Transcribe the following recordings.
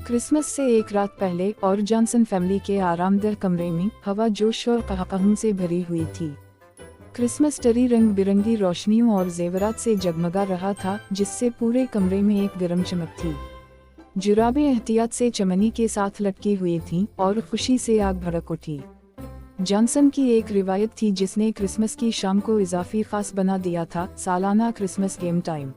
Christmas से एक रात पहले और जॉनसन फैमिली के आरामदेह कमरे में हवा जोश और कहकहां से भरी हुई थी। क्रिसमस ट्री रंग बिरंगी रोशनियों और जेवरात से जगमगा रहा था, जिससे पूरे कमरे में एक गर्म चमक थी। जुराबें एहतियात से चमनी के साथ लटकी हुई थीं और खुशी से आग भड़क उठी। जॉनसन की एक रिवायत थी जिसने क्रिसमस की शाम को इजाफी खास बना दिया था, सालाना क्रिसमस गेम टाइम।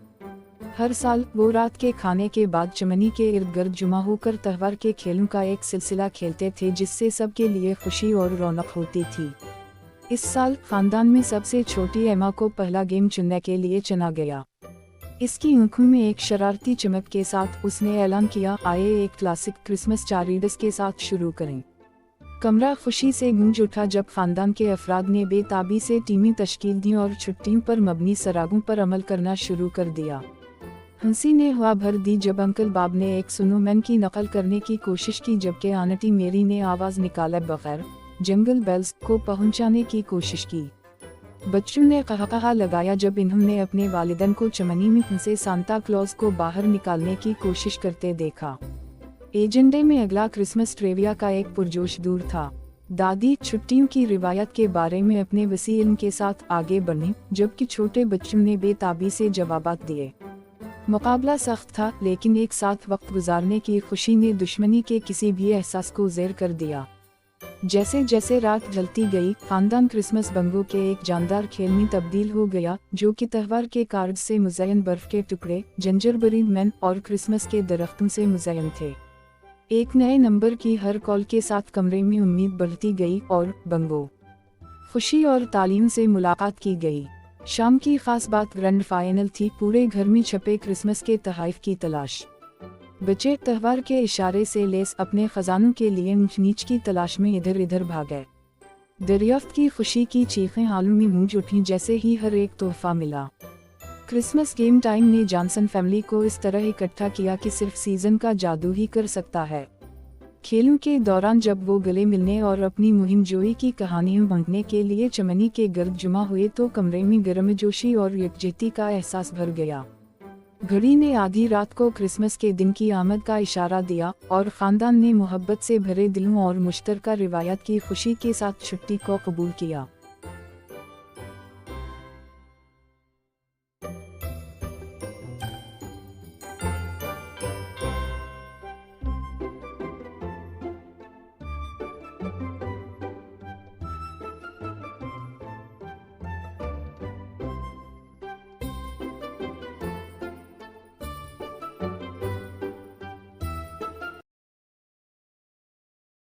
हर साल वो रात के खाने के बाद चमनी के इर्द गिर्द जुमा होकर त्योहार के खेलों का एक सिलसिला खेलते थे, जिससे सबके लिए खुशी और रौनक होती थी। इस साल खानदान में सबसे छोटी एमा को पहला गेम चुनने के लिए चुना गया। इसकी आंखों में एक शरारती चमक के साथ उसने ऐलान किया, आइए एक क्लासिक क्रिसमस चारीडिस के साथ शुरू करें। कमरा खुशी से गूंज उठा जब खानदान के अफराद ने बेताबी से टीमें तश्कील दी और छुट्टियों पर मबनी सरागों पर अमल करना शुरू कर दिया। हंसी ने हवा भर दी जब अंकल बाब ने एक स्नोमैन की नकल करने की कोशिश की, जबकि आंटी मेरी ने आवाज निकाले बगैर जंगल बेल्स को पहुंचाने की कोशिश की। बच्चों ने कहकहा लगाया जब इन्होंने अपने वालिदैन को चमनी में फंसे सांता क्लॉज को बाहर निकालने की कोशिश करते देखा। एजेंडे में अगला क्रिसमस ट्रिविया का एक पुरजोश दूर था। दादी छुट्टियों की रिवायत के बारे में अपने वसी इल्म के साथ आगे बढ़ी, जबकि छोटे बच्चों ने बेताबी से जवाबात दिए। मुकाबला सख्त था, लेकिन एक साथ वक्त गुजारने की खुशी ने दुश्मनी के किसी भी एहसास को ज़ेर कर दिया। जैसे जैसे रात ढलती गई, खानदान क्रिसमस बंगों के एक जानदार खेल में तब्दील हो गया, जो कि त्योहार के कार्ड से मुज़य्यन बर्फ के टुकड़े, जिंजरबेरी मैन और क्रिसमस के दरख्तों से मुज़य्यन थे। एक नए नंबर की हर कॉल के साथ कमरे में उम्मीद बढ़ती गई और बंगो, खुशी और तालीम से मुलाकात की गई। शाम की खास बात ग्रैंड फाइनल थी। पूरे घर में छपे क्रिसमस के तोहफे की तलाश। बच्चे त्योहार के इशारे से लेस अपने खजानों के लिए ऊंच नीच की तलाश में इधर इधर भागे। दरियाफ्त की खुशी की चीखें हालों में गूंज उठीं जैसे ही हर एक तोहफा मिला। क्रिसमस गेम टाइम ने जॉनसन फैमिली को इस तरह इकट्ठा किया कि सिर्फ सीजन का जादू ही कर सकता है। खेलों के दौरान जब वो गले मिलने और अपनी मुहिम जोई की कहानियां बांटने के लिए चमनी के गिर्द जुमा हुए तो कमरे में गर्मजोशी और यकजहती का एहसास भर गया। घड़ी ने आधी रात को क्रिसमस के दिन की आमद का इशारा दिया और खानदान ने मोहब्बत से भरे दिलों और मुश्तरका रिवायत की खुशी के साथ छुट्टी को कबूल किया।